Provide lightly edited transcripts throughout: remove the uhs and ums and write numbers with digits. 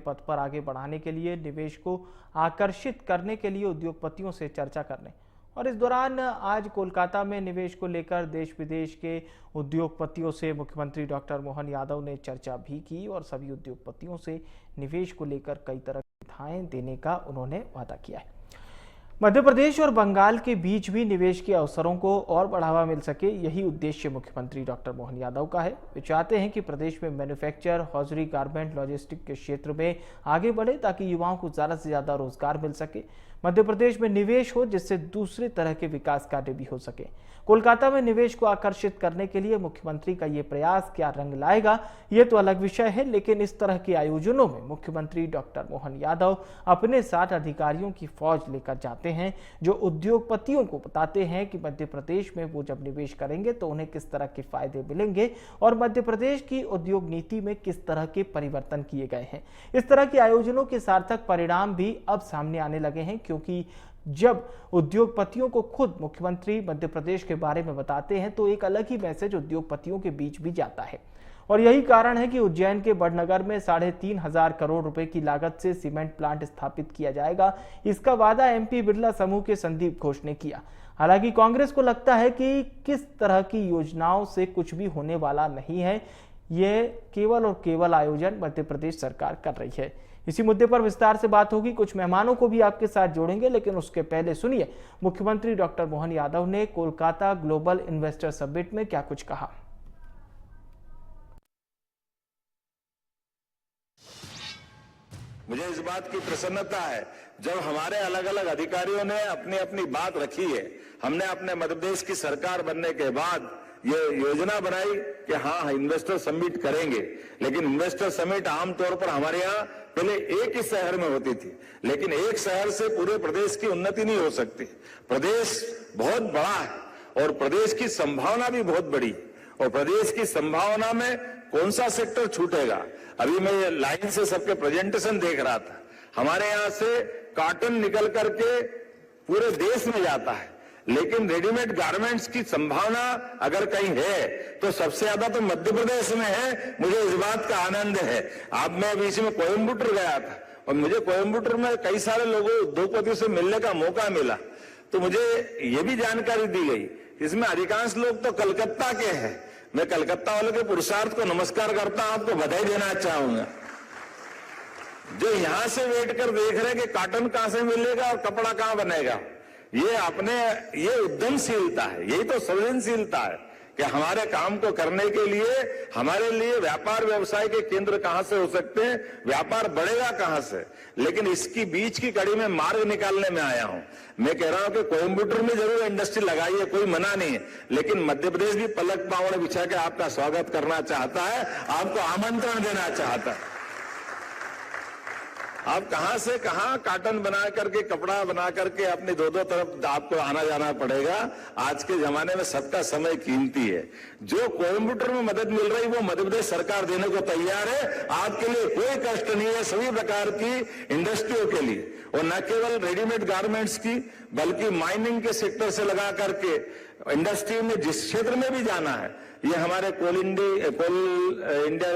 पथ पर आगे बढ़ाने के लिए निवेश को आकर्षित करने के लिए उद्योगपतियों से चर्चा करने और इस दौरान आज कोलकाता में निवेश को लेकर देश विदेश के उद्योगपतियों से मुख्यमंत्री डॉक्टर मोहन यादव ने चर्चा भी की और सभी उद्योगपतियों से निवेश को लेकर कई तरह की सुविधाएं देने का उन्होंने वादा किया है। मध्य प्रदेश और बंगाल के बीच भी निवेश के अवसरों को और बढ़ावा मिल सके, यही उद्देश्य मुख्यमंत्री डॉक्टर मोहन यादव का है। वे चाहते हैं कि प्रदेश में मैन्युफैक्चर, हॉजरी, गारमेंट, लॉजिस्टिक के क्षेत्र में आगे बढ़े ताकि युवाओं को ज्यादा से ज्यादा रोजगार मिल सके। मध्य प्रदेश में निवेश हो जिससे दूसरे तरह के विकास कार्य भी हो सके। कोलकाता में निवेश को आकर्षित करने के लिए मुख्यमंत्री का ये प्रयास क्या रंग लाएगा ये तो अलग विषय है, लेकिन इस तरह के आयोजनों में मुख्यमंत्री डॉक्टर मोहन यादव अपने साथ अधिकारियों की फौज लेकर जाते हैं जो उद्योगपतियों को बताते हैं कि मध्य प्रदेश में वो जब निवेश करेंगे तो उन्हें किस तरह के फायदे मिलेंगे और मध्य प्रदेश की उद्योग नीति में किस तरह के परिवर्तन किए गए हैं। इस तरह के आयोजनों के सार्थक परिणाम भी अब सामने आने लगे हैं, क्योंकि जब उद्योगपतियों को खुद मुख्यमंत्री मध्य प्रदेश के बारे में बताते हैं तो एक अलग ही मैसेज उद्योगपतियों के बीच भी जाता है। और यही कारण है कि उज्जैन के बड़नगर में 3,500 करोड़ रुपए की लागत से सीमेंट प्लांट स्थापित किया जाएगा। इसका वादा एमपी बिरला समूह के संदीप घोष ने किया। हालांकि कांग्रेस को लगता है कि किस तरह की योजनाओं से कुछ भी होने वाला नहीं है, ये केवल और केवल आयोजन मध्य प्रदेश सरकार कर रही है। इसी मुद्दे पर विस्तार से बात होगी, कुछ मेहमानों को भी आपके साथ जोड़ेंगे, लेकिन उसके पहले सुनिए मुख्यमंत्री डॉक्टर मोहन यादव ने कोलकाता ग्लोबल इन्वेस्टर समिट में क्या कुछ कहा। मुझे इस बात की प्रसन्नता है जब हमारे अलग अलग अधिकारियों ने अपनी अपनी बात रखी है। हमने अपने मध्य प्रदेश की सरकार बनने के बाद ये योजना बनाई कि हाँ इन्वेस्टर समिट करेंगे, लेकिन इन्वेस्टर समिट आमतौर पर हमारे यहाँ पहले एक ही शहर में होती थी, लेकिन एक शहर से पूरे प्रदेश की उन्नति नहीं हो सकती। प्रदेश बहुत बड़ा है और प्रदेश की संभावना भी बहुत बड़ी, और प्रदेश की संभावना में कौन सा सेक्टर छूटेगा। अभी मैं लाइन से सबके प्रेजेंटेशन देख रहा था, हमारे यहाँ से कॉटन निकल करके पूरे देश में जाता है, लेकिन रेडीमेड गारमेंट्स की संभावना अगर कहीं है तो सबसे ज्यादा तो मध्य प्रदेश में है। मुझे इस बात का आनंद है। आप मैं बीच में कोयम्बटूर गया था और मुझे कोयम्बटूर में कई सारे लोगों उद्योगपतियों से मिलने का मौका मिला, तो मुझे ये भी जानकारी दी गई इसमें अधिकांश लोग तो कलकत्ता के हैं। मैं कलकत्ता वालों के पुरुषार्थ को नमस्कार करता हूं, आपको बधाई देना चाहूंगा। जो यहां से वेट कर देख रहे हैं कि कॉटन कहां से मिलेगा और कपड़ा कहां बनेगा, ये उद्यमशीलता है, यही तो सृजनशीलता है कि हमारे काम को करने के लिए हमारे लिए व्यापार व्यवसाय के केंद्र कहां से हो सकते हैं, व्यापार बढ़ेगा कहां से। लेकिन इसकी बीच की कड़ी में मार्ग निकालने में आया हूं। मैं कह रहा हूं कि कोयम्बटूर में जरूर इंडस्ट्री लगाइए, कोई मना नहीं है, लेकिन मध्य प्रदेश भी पलक पावड़ बिछा के आपका स्वागत करना चाहता है, आपको आमंत्रण देना चाहता है। आप कहां से कहां कॉटन बना करके, कपड़ा बना करके अपनी दो तरफ आपको आना जाना पड़ेगा। आज के जमाने में सबका समय कीमती है। जो कोयम्बटूर में मदद मिल रही वो मध्य प्रदेश सरकार देने को तैयार है। आपके लिए कोई कष्ट नहीं है, सभी प्रकार की इंडस्ट्रियों के लिए, और न केवल रेडीमेड गारमेंट्स की बल्कि माइनिंग के सेक्टर से लगा करके इंडस्ट्री में जिस क्षेत्र में भी जाना है, ये हमारे कोल इंडिया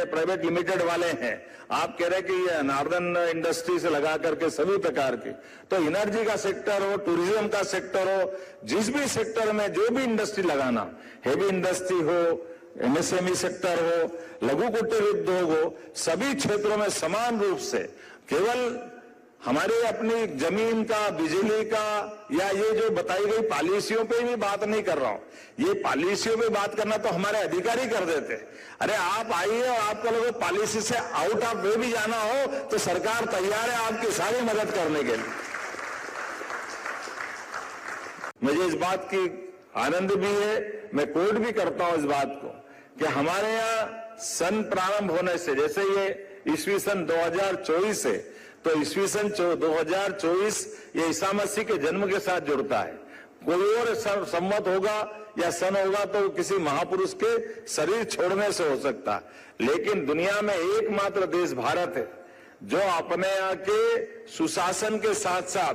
प्राइवेट लिमिटेड वाले हैं। आप कह रहे हैं कि ये नॉर्दर्न इंडस्ट्री से लगा करके सभी प्रकार की, तो एनर्जी का सेक्टर हो, टूरिज्म का सेक्टर हो, जिस भी सेक्टर में जो भी इंडस्ट्री लगाना, हेवी इंडस्ट्री हो, एमएसएमई सेक्टर हो, लघु कुटीर उद्योग हो, सभी क्षेत्रों में समान रूप से केवल हमारे अपनी जमीन का, बिजली का या ये जो बताई गई पॉलिसियों पे भी बात नहीं कर रहा हूं। ये पॉलिसियों पे बात करना तो हमारे अधिकारी कर देते। अरे आप आइए और आपको लोगों पॉलिसी से आउट ऑफ वे भी जाना हो तो सरकार तैयार है आपकी सारी मदद करने के लिए। मुझे इस बात की आनंद भी है, मैं कोट भी करता हूं इस बात को कि हमारे यहाँ सन प्रारंभ होने से, जैसे ये ईस्वी सन 2024 से, तो ईस्वी सन 2024 ये ईसा मसीह के जन्म के साथ जुड़ता है। कोई और संवत होगा या सन होगा तो किसी महापुरुष के शरीर छोड़ने से हो सकता है, लेकिन दुनिया में एकमात्र देश भारत है जो अपने यहाँ के सुशासन के साथ साथ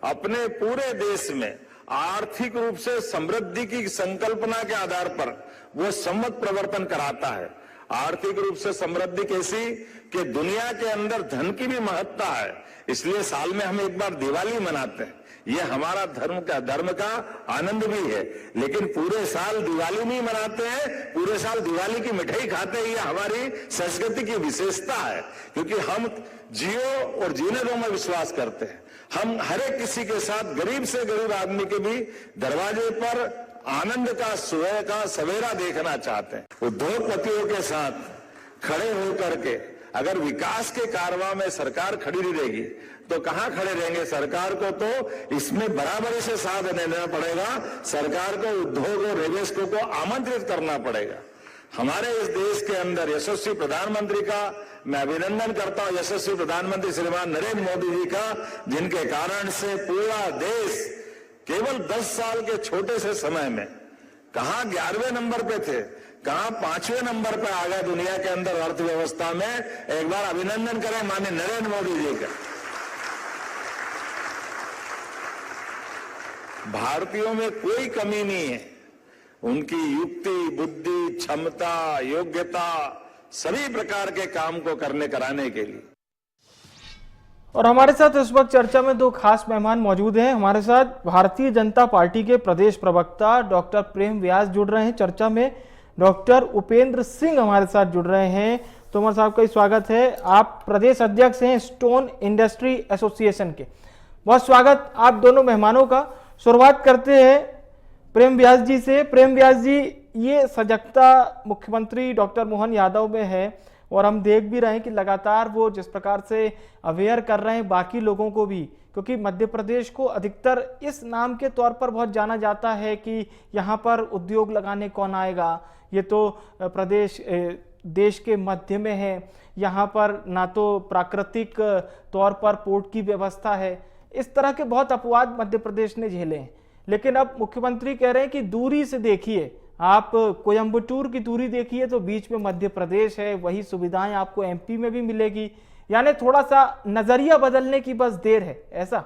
अपने पूरे देश में आर्थिक रूप से समृद्धि की संकल्पना के आधार पर वो संवत प्रवर्तन कराता है। आर्थिक रूप से समृद्धि कैसी कि दुनिया के अंदर धन की भी महत्ता है, इसलिए साल में हम एक बार दिवाली मनाते हैं। ये हमारा धर्म का आनंद भी है, लेकिन पूरे साल दिवाली नहीं मनाते हैं, पूरे साल दिवाली की मिठाई खाते हैं। ये हमारी संस्कृति की विशेषता है, क्योंकि हम जियो और जीने दो में विश्वास करते हैं। हम हर एक किसी के साथ, गरीब से गरीब आदमी के भी दरवाजे पर आनंद का सुबह का सवेरा देखना चाहते हैं। उद्योगपतियों के साथ खड़े होकर के अगर विकास के कारवां में सरकार खड़ी नहीं रहेगी तो कहां खड़े रहेंगे? सरकार को तो इसमें बराबरी से साथ देना पड़ेगा। सरकार को उद्योग और निवेशकों को आमंत्रित करना पड़ेगा। हमारे इस देश के अंदर यशस्वी प्रधानमंत्री का मैं अभिनंदन करता हूं, यशस्वी प्रधानमंत्री श्रीमान नरेंद्र मोदी जी का, जिनके कारण से पूरा देश केवल 10 साल के छोटे से समय में कहां 11वें नंबर पे थे, कहां 5वें नंबर पे आ गए दुनिया के अंदर अर्थव्यवस्था में। एक बार अभिनंदन करें माननीय नरेंद्र मोदी जी का। भारतीयों में कोई कमी नहीं है, उनकी युक्ति, बुद्धि, क्षमता, योग्यता, सभी प्रकार के काम को कराने के लिए। और हमारे साथ इस वक्त चर्चा में दो खास मेहमान मौजूद हैं। हमारे साथ भारतीय जनता पार्टी के प्रदेश प्रवक्ता डॉक्टर प्रेम व्यास जुड़ रहे हैं चर्चा में, डॉक्टर उपेंद्र सिंह हमारे साथ जुड़ रहे हैं। तोमर साहब का स्वागत है। आप प्रदेश अध्यक्ष हैं स्टोन इंडस्ट्री एसोसिएशन के। बहुत स्वागत आप दोनों मेहमानों का। शुरुआत करते हैं प्रेम व्यास जी से। प्रेम व्यास जी, ये सजगता मुख्यमंत्री डॉक्टर मोहन यादव में है और हम देख भी रहे हैं कि लगातार वो जिस प्रकार से अवेयर कर रहे हैं बाकी लोगों को भी, क्योंकि मध्य प्रदेश को अधिकतर इस नाम के तौर पर बहुत जाना जाता है कि यहाँ पर उद्योग लगाने कौन आएगा। ये तो प्रदेश देश के मध्य में है, यहाँ पर ना तो प्राकृतिक तौर पर पोर्ट की व्यवस्था है। इस तरह के बहुत अपवाद मध्य प्रदेश ने झेले हैं, लेकिन अब मुख्यमंत्री कह रहे हैं कि दूरी से देखिए, आप कोयम्बटूर की दूरी देखिए तो बीच में मध्य प्रदेश है, वही सुविधाएं आपको एमपी में भी मिलेगी। यानी थोड़ा सा नजरिया बदलने की बस देर है, ऐसा?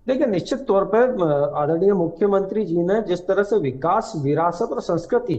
देखिए, निश्चित तौर पर आदरणीय मुख्यमंत्री जी ने जिस तरह से विकास, विरासत और संस्कृति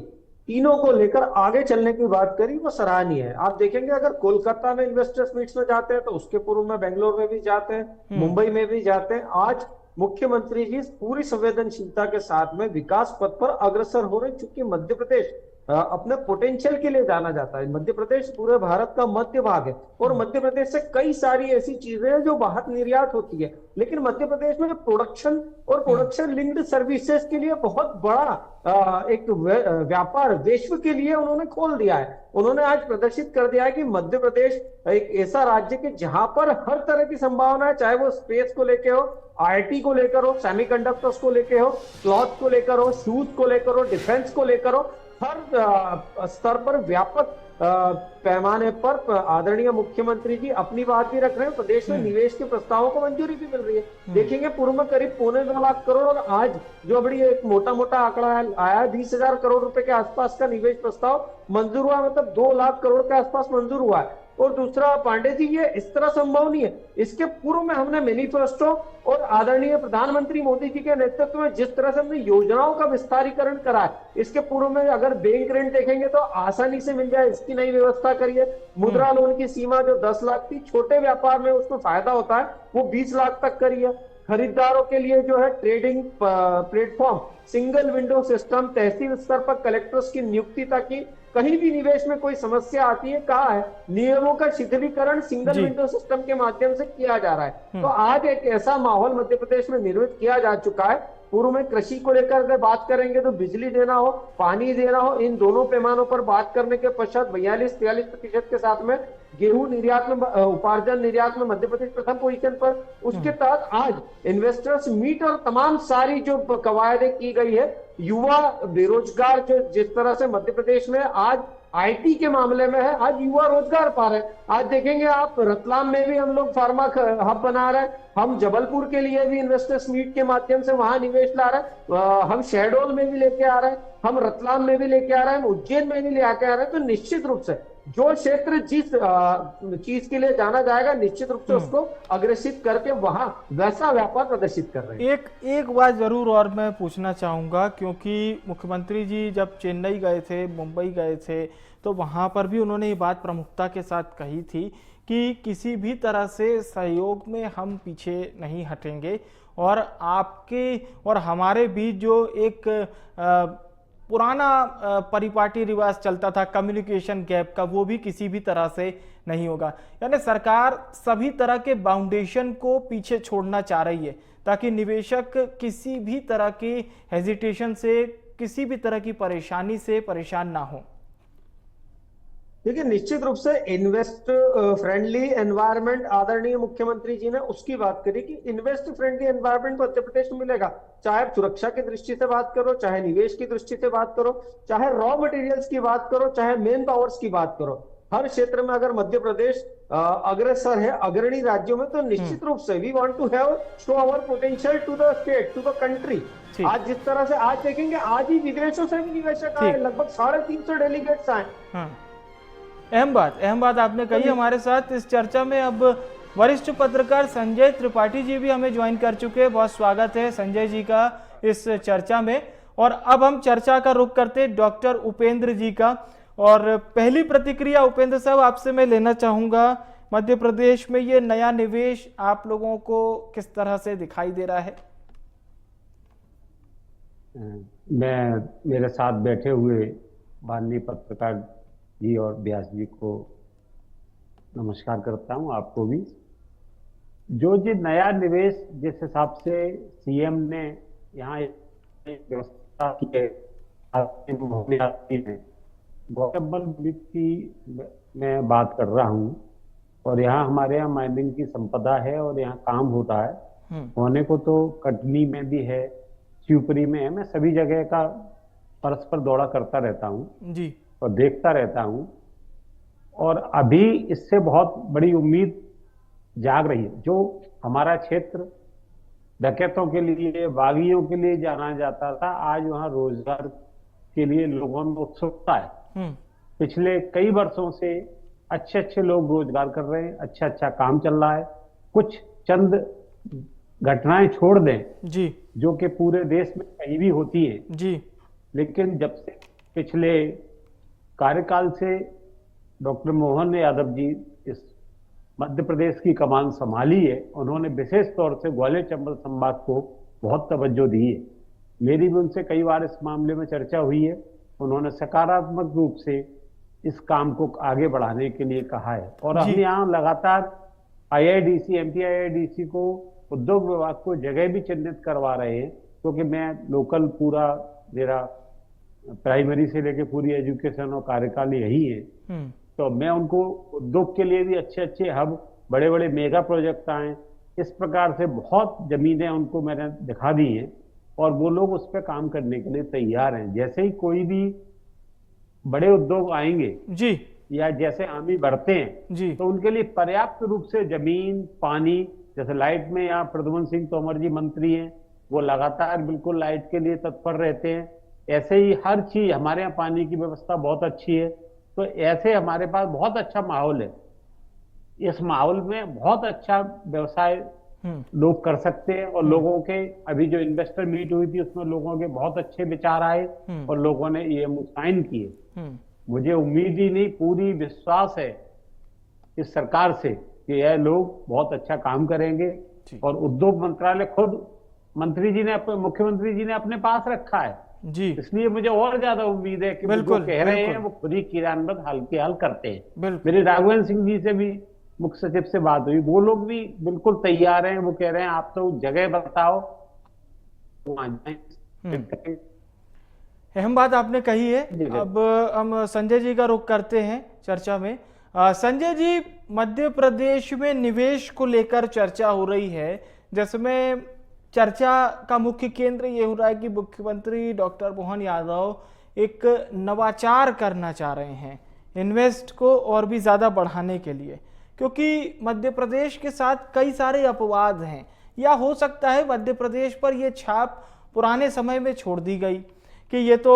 तीनों को लेकर आगे चलने की बात करी, वो सराहनीय है। आप देखेंगे अगर कोलकाता में इन्वेस्टर्स मीट्स में जाते हैं तो उसके पूर्व में बेंगलोर में भी जाते हैं, मुंबई में भी जाते हैं। आज मुख्यमंत्री जी पूरी संवेदनशीलता के साथ में विकास पथ पर अग्रसर हो रहे, चूंकि मध्य प्रदेश अपने पोटेंशियल के लिए जाना जाता है। मध्य प्रदेश पूरे भारत का मध्य भाग है और मध्य प्रदेश से कई सारी ऐसी चीजें हैं जो बाहर निर्यात होती है, लेकिन मध्य प्रदेश में प्रोडक्शन और प्रोडक्शन लिंक्ड सर्विसेज के लिए बहुत बड़ा एक व्यापार विश्व के लिए उन्होंने खोल दिया है। उन्होंने आज प्रदर्शित कर दिया है कि मध्य प्रदेश एक ऐसा राज्य के जहां पर हर तरह की संभावना है, चाहे वो स्पेस को लेकर हो, आईटी को लेकर हो, सेमीकंडक्टर्स को लेकर हो, क्लॉथ को लेकर हो, शूज को लेकर हो, डिफेंस को लेकर हो, हर स्तर पर व्यापक पैमाने पर आदरणीय मुख्यमंत्री जी अपनी बात भी रख रहे हैं। प्रदेश में निवेश के प्रस्तावों को मंजूरी भी मिल रही है। देखेंगे पूर्व में करीब 2.25 लाख करोड़ और आज जो बड़ी एक मोटा आंकड़ा आया 20,000 करोड़ रुपए के आसपास का निवेश प्रस्ताव मंजूर हुआ, मतलब 2 लाख करोड़ के आसपास मंजूर हुआ है। और दूसरा, पांडे जी, ये इस तरह संभव नहीं है। इसके पूर्व में हमने मैनिफेस्टो और आदरणीय प्रधानमंत्री मोदी जी के नेतृत्व में जिस तरह से हमने योजनाओं का विस्तारीकरण करा है, इसके पूर्व में अगर बैंक ऋण देखेंगे तो आसानी से मिल जाए, इसकी नई व्यवस्था करिए। मुद्रा लोन की सीमा जो 10 लाख थी, छोटे व्यापार में उसमें फायदा होता है, वो 20 लाख तक करिए। खरीदारों के लिए जो है trading platform, single window system, tehsil स्तर पर कलेक्टर्स की नियुक्ति ताकि कहीं भी निवेश में कोई समस्या आती है, कहा है नियमों का शिथिलीकरण सिंगल विंडो सिस्टम के माध्यम से किया जा रहा है। तो आज एक ऐसा माहौल मध्य प्रदेश में निर्मित किया जा चुका है। पूर्व में कृषि को लेकर अगर बात करेंगे तो बिजली देना हो, पानी देना हो, इन दोनों पैमानों पर बात करने के पश्चात 42-43% के साथ में गेहूं निर्यात में, उपार्जन निर्यात में मध्य प्रदेश प्रथम पोजीशन पर। उसके तहत आज इन्वेस्टर्स मीट और तमाम सारी जो कवायदें की गई है, युवा बेरोजगार जो जिस तरह से मध्य प्रदेश में आज आईटी के मामले में है, आज युवा रोजगार पा रहे हैं। आज देखेंगे आप रतलाम में भी हम लोग फार्मा हब बना रहे हैं, हम जबलपुर के लिए भी इन्वेस्टर्स मीट के माध्यम से वहां निवेश ला रहे हैं, हम शहडोल में भी लेके आ रहे हैं, हम रतलाम में भी लेके आ रहे हैं, हम उज्जैन में भी लेके आ रहे हैं। तो निश्चित रूप से जो क्षेत्र जिस चीज के लिए जाना जाएगा निश्चित रूप से उसको अग्रेसित करके वहां वैसा व्यापार प्रदर्शित कर रहे हैं। एक बात जरूर और मैं पूछना चाहूंगा, क्योंकि मुख्यमंत्री जी जब चेन्नई गए थे, मुंबई गए थे, तो वहां पर भी उन्होंने ये बात प्रमुखता के साथ कही थी कि किसी भी तरह से सहयोग में हम पीछे नहीं हटेंगे और आपके और हमारे बीच जो एक पुराना परिपाटी रिवाज चलता था कम्युनिकेशन गैप का, वो भी किसी भी तरह से नहीं होगा। यानी सरकार सभी तरह के बाउंडेशन को पीछे छोड़ना चाह रही है ताकि निवेशक किसी भी तरह की हेजिटेशन से, किसी भी तरह की परेशानी से परेशान ना हो। देखिए, निश्चित रूप से इन्वेस्ट फ्रेंडली एनवायरनमेंट आदरणीय मुख्यमंत्री जी ने उसकी बात करी कि invest friendly environment Madhya Pradesh में मिलेगा, चाहे सुरक्षा की दृष्टि से बात करो, चाहे निवेश की दृष्टि से बात करो, चाहे रॉ मटेरियल्स की बात करो, चाहे मेन पावर्स की बात करो। हर क्षेत्र में अगर मध्य प्रदेश अग्रसर है अग्रणी राज्यों में, तो निश्चित रूप से we want to have show our potential to the state, to the country. आज जिस तरह से आज देखेंगे, आज ही विदेशों से भी निवेशक आए, लगभग 350 डेलीगेट्स आए। अहम बात आपने कही। हमारे साथ इस चर्चा में अब वरिष्ठ पत्रकार संजय त्रिपाठी जी भी हमें ज्वाइन कर चुके हैं। बहुत स्वागत है संजय जी का इस चर्चा में। और अब हम चर्चा का रुख करते हैं डॉक्टर उपेंद्र जी का। और पहली प्रतिक्रिया उपेंद्र साहब आपसे मैं लेना चाहूंगा, मध्य प्रदेश में ये नया निवेश आप लोगों को किस तरह से दिखाई दे रहा है? मैं मेरे साथ बैठे हुए माननीय पत्रकार जी और व्यास जी को नमस्कार करता हूं, आपको भी। जो नया निवेश जिस हिसाब से सीएम ने यहाँ व्यवस्था की है, गौतमबल ब्रिज की मैं बात कर रहा हूँ, और यहाँ हमारे यहाँ माइनिंग की संपदा है और यहाँ काम होता है। होने को तो कटनी में भी है, शिवपुरी में है, मैं सभी जगह का परस्पर दौरा करता रहता हूँ जी और देखता रहता हूं। और अभी इससे बहुत बड़ी उम्मीद जाग रही है। जो हमारा क्षेत्र डकैतों के लिए, बागियों के लिए जाना जाता था, आज वहां रोजगार के लिए लोगों में उत्सुकता है। पिछले कई वर्षों से अच्छे लोग रोजगार कर रहे हैं, अच्छा काम चल रहा है। कुछ चंद घटनाएं छोड़ दें जी, जो कि पूरे देश में कहीं भी होती है जी, लेकिन जब से पिछले कार्यकाल से डॉक्टर मोहन यादव जी इस मध्य प्रदेश की कमान संभाली है, उन्होंने विशेष तौर से ग्वालियर चंबल संभाग को बहुत तवज्जो दी है। मेरी भी उनसे कई बार इस मामले में चर्चा हुई है। उन्होंने सकारात्मक रूप से इस काम को आगे बढ़ाने के लिए कहा है। और हम यहाँ लगातार IIDC, MP IIDC को, उद्योग विभाग को जगह भी चिन्हित करवा रहे हैं, क्योंकि मैं लोकल पूरा मेरा प्राइमरी से लेके पूरी एजुकेशन और कार्यकाल यही है। तो मैं उनको उद्योग के लिए भी अच्छे हब, बड़े मेगा प्रोजेक्ट आए, इस प्रकार से बहुत जमीनें उनको मैंने दिखा दी हैं और वो लोग उस पर काम करने के लिए तैयार हैं। जैसे ही कोई भी बड़े उद्योग आएंगे जी, या जैसे आमी बढ़ते हैं जी, तो उनके लिए पर्याप्त रूप से जमीन, पानी, जैसे लाइट में यहाँ प्रद्युम्न सिंह तोमर जी मंत्री हैं, वो लगातार बिल्कुल लाइट के लिए तत्पर रहते हैं। ऐसे ही हर चीज, हमारे यहाँ पानी की व्यवस्था बहुत अच्छी है। तो ऐसे हमारे पास बहुत अच्छा माहौल है। इस माहौल में बहुत अच्छा व्यवसाय लोग कर सकते हैं। और लोगों के अभी जो इन्वेस्टर मीट हुई थी, उसमें लोगों के बहुत अच्छे विचार आए और लोगों ने ये मुसाइन किए। मुझे उम्मीद ही नहीं, पूरी विश्वास है इस सरकार से कि यह लोग बहुत अच्छा काम करेंगे। और उद्योग मंत्रालय खुद मंत्री जी ने, मुख्यमंत्री जी ने अपने पास रखा है जी, इसलिए मुझे और ज्यादा उम्मीद है कि वो कह रहे हैं वो खुद ही क्रियान्वित हाल के हाल करते हैं। मेरी राघवेंद्र सिंह जी से भी, मुख्य सचिव से बात हुई, वो लोग भी बिल्कुल तैयार हैं। वो कह रहे हैं आप तो जगह बताओ, अहम बात आपने कही है। अब हम संजय जी का रुख करते हैं चर्चा में। संजय जी, मध्य प्रदेश में निवेश को लेकर चर्चा हो रही है, जिसमें चर्चा का मुख्य केंद्र ये हो रहा है कि मुख्यमंत्री डॉक्टर मोहन यादव एक नवाचार करना चाह रहे हैं इन्वेस्ट को और भी ज़्यादा बढ़ाने के लिए, क्योंकि मध्य प्रदेश के साथ कई सारे अपवाद हैं, या हो सकता है मध्य प्रदेश पर ये छाप पुराने समय में छोड़ दी गई कि ये तो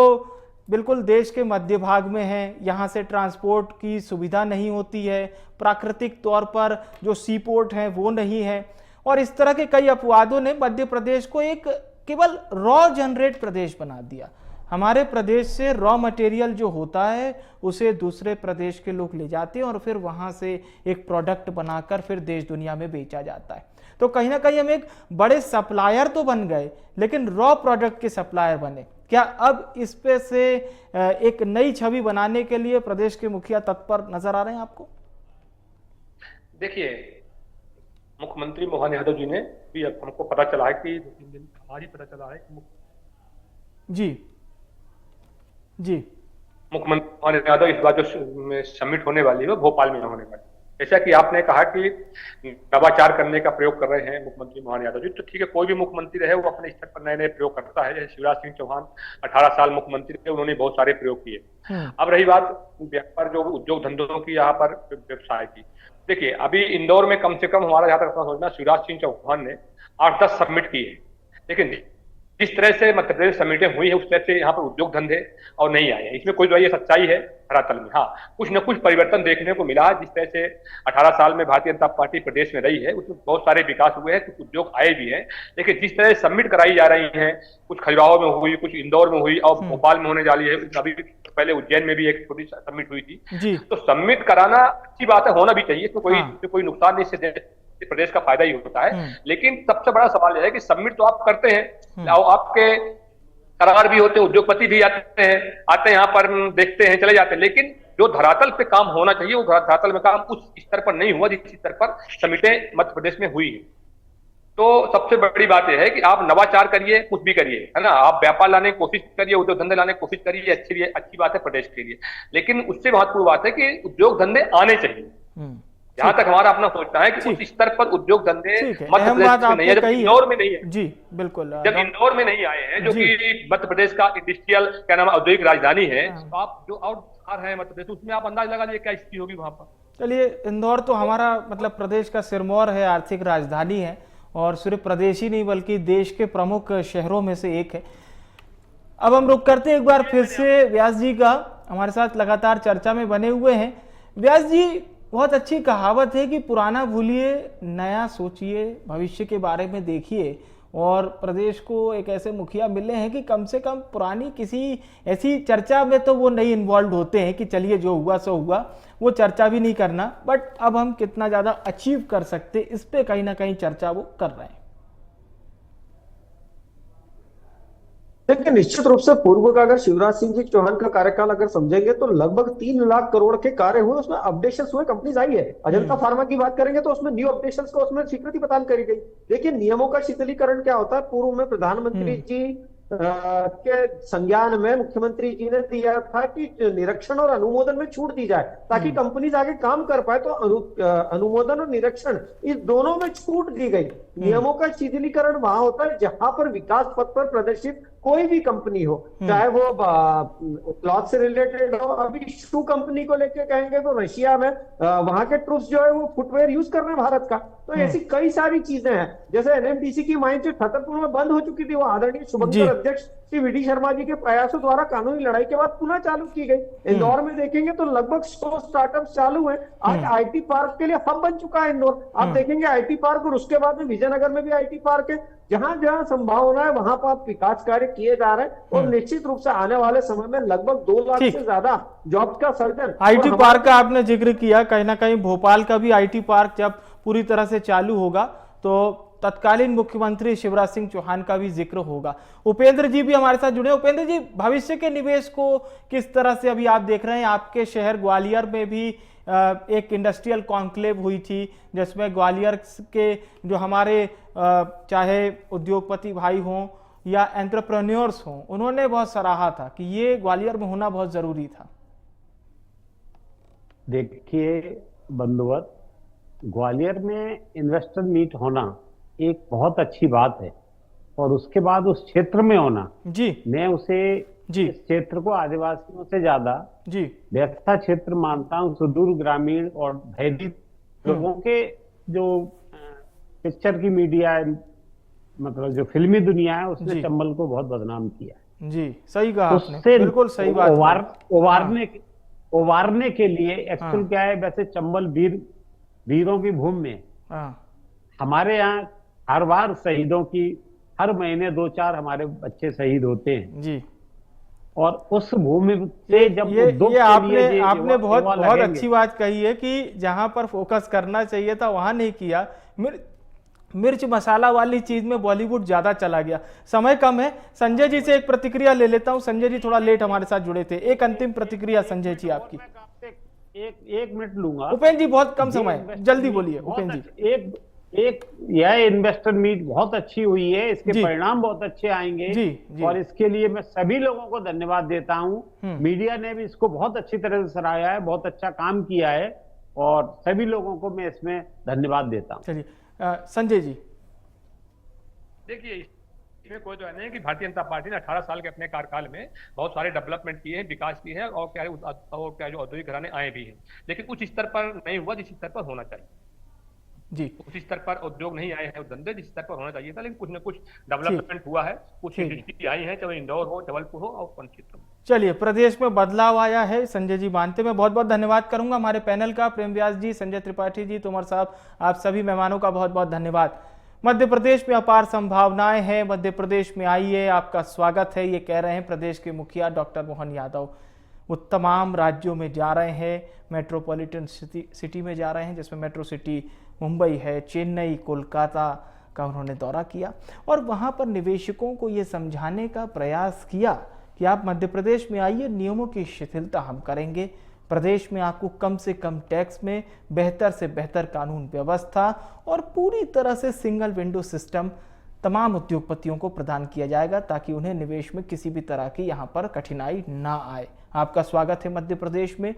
बिल्कुल देश के मध्य भाग में है, यहाँ से ट्रांसपोर्ट की सुविधा नहीं होती है, प्राकृतिक तौर पर जो सी पोर्ट हैं वो नहीं है, और इस तरह के कई अपवादों ने मध्य प्रदेश को एक केवल रॉ जनरेट प्रदेश बना दिया। हमारे प्रदेश से रॉ मटेरियल जो होता है उसे दूसरे प्रदेश के लोग ले जाते हैं और फिर वहाँ से एक प्रोडक्ट बनाकर फिर देश दुनिया में बेचा जाता है। तो कहीं ना कहीं हम एक बड़े सप्लायर तो बन गए, लेकिन रॉ प्रोडक्ट के सप्लायर बने। क्या अब इस पे से एक नई छवि बनाने के लिए प्रदेश के मुखिया तत्पर नजर आ रहे हैं आपको? देखिए, मुख्यमंत्री मोहन यादव जी ने भी, अब हमको पता चला है कि 2-3 दिन आज ही पता चला है कि जी जी मुख्यमंत्री मोहन यादव इस बार जो समिट होने वाली है वो भोपाल में होने वाली है। जैसा कि आपने कहा कि नवाचार करने का प्रयोग कर रहे हैं मुख्यमंत्री मोहन यादव जी, तो ठीक है, कोई भी मुख्यमंत्री रहे वो अपने स्तर पर नए नए प्रयोग करता है। जैसे शिवराज सिंह चौहान 18 साल मुख्यमंत्री थे, उन्होंने बहुत सारे प्रयोग किए। अब रही बात व्यापार, जो उद्योग धंधों की, यहाँ पर व्यवसाय की, देखिए अभी इंदौर में कम से कम हमारा जहाँ तक सोचना, शिवराज सिंह चौहान ने 8-10 समिट किए, लेकिन जिस तरह से मध्य प्रदेश समिटें हुई है उस तरह से यहाँ पर उद्योग धंधे और नहीं आए हैं। इसमें कोई ये सच्चाई है धरातल में। हाँ, कुछ न कुछ परिवर्तन देखने को मिला है। जिस तरह से 18 साल में भारतीय जनता पार्टी प्रदेश में रही है उसमें बहुत सारे विकास हुए हैं, कुछ उद्योग आए भी हैं, लेकिन जिस तरह से समिट कराई जा रही है, कुछ खजुराहो में हुई, कुछ इंदौर में हुई और भोपाल में होने जा रही है, अभी पहले उज्जैन में भी एक छोटी समिट हुई थी। तो समिट कराना अच्छी बात है, होना भी चाहिए, तो कोई नुकसान नहीं, इससे प्रदेश का फायदा ही होता है। लेकिन सबसे बड़ा सवाल यह है कि समिट तो आप करते हैं, आपके करार भी होते हैं, उद्योगपति भी आते हैं यहाँ पर, देखते हैं, चले जाते हैं, लेकिन जो धरातल पे काम होना चाहिए वो धरातल में काम उस स्तर पर नहीं हुआ जिस स्तर पर समिटें मध्य प्रदेश में हुई है। तो सबसे बड़ी बात यह है कि आप नवाचार करिए, कुछ भी करिए, है ना, आप व्यापार लाने की कोशिश करिए, उद्योग धंधे लाने की कोशिश करिए, अच्छी बात है प्रदेश के लिए, लेकिन उससे महत्वपूर्ण बात है कि उद्योग धंधे आने चाहिए। जहां तक हमारा अपना सोचना है कि उस स्तर पर उद्योग धंधे मध्य प्रदेश में नहीं है, जब इंदौर में नहीं है। जी बिल्कुल, जब इंदौर में नहीं आए हैं, जो कि मध्य प्रदेश का इंडस्ट्रियल क्या नाम औद्योगिक राजधानी है, तो आप जो और है मध्य प्रदेश, उसमें आप अंदाज लगा लीजिए क्या स्थिति होगी वहां पर। चलिए, इंदौर तो हमारा मतलब प्रदेश का सिरमौर है, आर्थिक राजधानी है, और सिर्फ प्रदेश ही नहीं बल्कि देश के प्रमुख शहरों में से एक है। अब हम रुक करते एक बार फिर से व्यास जी का, हमारे साथ लगातार चर्चा में बने हुए हैं। व्यास जी, बहुत अच्छी कहावत है कि पुराना भूलिए, नया सोचिए, भविष्य के बारे में देखिए, और प्रदेश को एक ऐसे मुखिया मिले हैं कि कम से कम पुरानी किसी ऐसी चर्चा में तो वो नहीं इन्वॉल्व होते हैं कि चलिए जो हुआ सो हुआ, वो चर्चा भी नहीं करना, बट अब हम कितना ज़्यादा अचीव कर सकते इस पे कहीं ना कहीं चर्चा वो कर रहे हैं। देखिए, निश्चित रूप से पूर्व का अगर शिवराज सिंह जी चौहान का कार्यकाल अगर समझेंगे तो लगभग 3 लाख करोड़ के कार्य हुए, उसमें अपडेशन हुए, कंपनीज आई है। अजंता फार्मा की बात करेंगे तो उसमें न्यू अपडेशन को उसमें स्वीकृति प्रदान करी गई। देखिए, नियमों का शिथिलीकरण क्या होता है, पूर्व में प्रधानमंत्री जी के संज्ञान में मुख्यमंत्री जी ने दिया था कि निरीक्षण और अनुमोदन में छूट दी जाए ताकि कंपनीज आगे काम कर पाए, तो अनुमोदन और निरीक्षण इस दोनों में छूट दी गई। नियमों का शिथिलीकरण वहां होता है जहां पर विकास पथ पर प्रदर्शित कोई भी कंपनी हो, चाहे वो क्लॉथ से रिलेटेड हो। अभी शू कंपनी को लेके कहेंगे तो रशिया में वहां के ट्रूप्स जो है वो फुटवेयर यूज कर रहे हैं भारत का। तो ऐसी कई सारी चीजें हैं, जैसे एनएमडीसी की माइन जो छतरपुर में बंद हो चुकी थी, वो आदरणीय शुभंकर अध्यक्ष श्री वीडी शर्मा जी के प्रयासों द्वारा कानूनी लड़ाई के बाद पुनः चालू की गई। इंदौर में देखेंगे तो लगभग 100 स्टार्टअप चालू हैं। आज आईटी पार्क के लिए हब बन चुका है इंदौर। आप देखेंगे आईटी पार्क, और उसके बाद में विजयनगर में भी आईटी पार्क है। जहां जहां संभावना है वहां पर विकास कार्य किए जा रहे हैं, और निश्चित रूप से आने वाले समय में लगभग 2 लाख से ज्यादा जॉब का सर्जन। आईटी पार्क का आपने जिक्र किया, कहीं ना कहीं भोपाल का भी आईटी पार्क जब पूरी तरह से चालू होगा तो तत्कालीन मुख्यमंत्री शिवराज सिंह चौहान का भी जिक्र होगा। उपेंद्र जी भी हमारे साथ जुड़े। उपेंद्र जी, भविष्य के निवेश को किस तरह से अभी आप देख रहे हैं? आपके शहर ग्वालियर में भी एक इंडस्ट्रियल कॉन्क्लेव हुई थी जिसमें ग्वालियर के जो हमारे चाहे उद्योगपति भाई हों या एंटरप्रेन्योर्स हों, उन्होंने बहुत सराहा था कि ये ग्वालियर में होना बहुत जरूरी था। देखिए बंधुवत, ग्वालियर में इन्वेस्टर मीट होना एक बहुत अच्छी बात है, और उसके बाद उस क्षेत्र में होना, जी मैं उसे इस क्षेत्र को आदिवासियों से ज्यादा व्यवस्था क्षेत्र मानता हूँ। सुदूर ग्रामीण और भयभीत लोगों के जो पिक्चर की मीडिया है, मतलब जो फिल्मी दुनिया है, उसने चंबल को बहुत बदनाम किया। जी, सही कहा आपने, उससे बिल्कुल सही बात उबारने के लिए एक्चुअल हाँ। क्या है, वैसे चंबल वीरों की भूमि में हाँ हमारे यहाँ हर बार शहीदों की, हर महीने 2-4 हमारे बच्चे शहीद होते हैं। जी, और उस भूमि से जब उद्योग ये के लिए आपने बहुत युवा बहुत लगेंगे। अच्छी बात कही है कि जहां पर फोकस करना चाहिए था वहां नहीं किया। मिर्च मसाला वाली चीज में बॉलीवुड ज्यादा चला गया। समय कम है, संजय जी से एक प्रतिक्रिया ले लेता हूं। संजय जी थोड़ा लेट हमारे साथ जुड़े थे, एक अंतिम प्रतिक्रिया संजय जी आपकी। एक मिनट लूंगा उपेंद्र जी, बहुत कम समय, जल्दी बोलिए उपेंद्र जी। यह इन्वेस्टर मीट बहुत अच्छी हुई है, इसके जी। परिणाम बहुत अच्छे आएंगे। जी। और इसके लिए मैं सभी लोगों को धन्यवाद देता हूं। मीडिया ने भी इसको बहुत अच्छी तरह से सराहा है, बहुत अच्छा काम किया है, और सभी लोगों को मैं इसमें धन्यवाद देता हूं। चलिए संजय जी। देखिए, इसमें कोई तो नहीं है कि भारतीय जनता पार्टी ने 18 साल के अपने कार्यकाल में बहुत सारे डेवलपमेंट किए हैं, विकास किए हैं, और क्या जो औद्योगिक घराने आए भी हैं, लेकिन उस स्तर पर नहीं हुआ जिस स्तर पर होना चाहिए जी। उस स्तर पर उद्योग नहीं आए हैं, धंधे जिस स्तर पर होना चाहिए था, लेकिन कुछ न कुछ डेवलपमेंट हुआ है, कुछ इंडस्ट्री आई है, चाहे इंदौर हो, जबलपुर हो और क्षेत्र हो। चलिए, प्रदेश में बदलाव आया है, संजय जी मानते। मैं बहुत बहुत धन्यवाद करूंगा हमारे पैनल का, प्रेम व्यास जी, संजय त्रिपाठी जी, तोमर साहब, आप सभी मेहमानों का बहुत बहुत धन्यवाद। मध्य प्रदेश में अपार संभावनाएं हैं, मध्य प्रदेश में आइए, आपका स्वागत है, ये कह रहे हैं प्रदेश के मुखिया डॉक्टर मोहन यादव। वो तमाम राज्यों में जा रहे हैं, मेट्रोपॉलिटन सिटी में जा रहे हैं, जिसमें मेट्रो सिटी मुंबई है, चेन्नई, कोलकाता का उन्होंने दौरा किया और वहाँ पर निवेशकों को ये समझाने का प्रयास किया कि आप मध्य प्रदेश में आइए, नियमों की शिथिलता हम करेंगे, प्रदेश में आपको कम से कम टैक्स में बेहतर से बेहतर कानून व्यवस्था और पूरी तरह से सिंगल विंडो सिस्टम तमाम उद्योगपतियों को प्रदान किया जाएगा, ताकि उन्हें निवेश में किसी भी तरह की यहाँ पर कठिनाई ना आए। आपका स्वागत है मध्य प्रदेश में,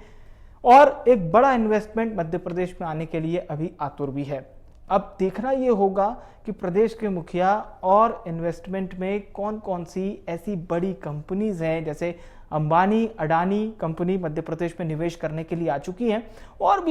और एक बड़ा इन्वेस्टमेंट मध्य प्रदेश में आने के लिए अभी आतुर भी है। अब देखना ये होगा कि प्रदेश के मुखिया और इन्वेस्टमेंट में कौन कौन सी ऐसी बड़ी कंपनीज हैं, जैसे अंबानी, अडानी कंपनी मध्य प्रदेश में निवेश करने के लिए आ चुकी हैं, और भी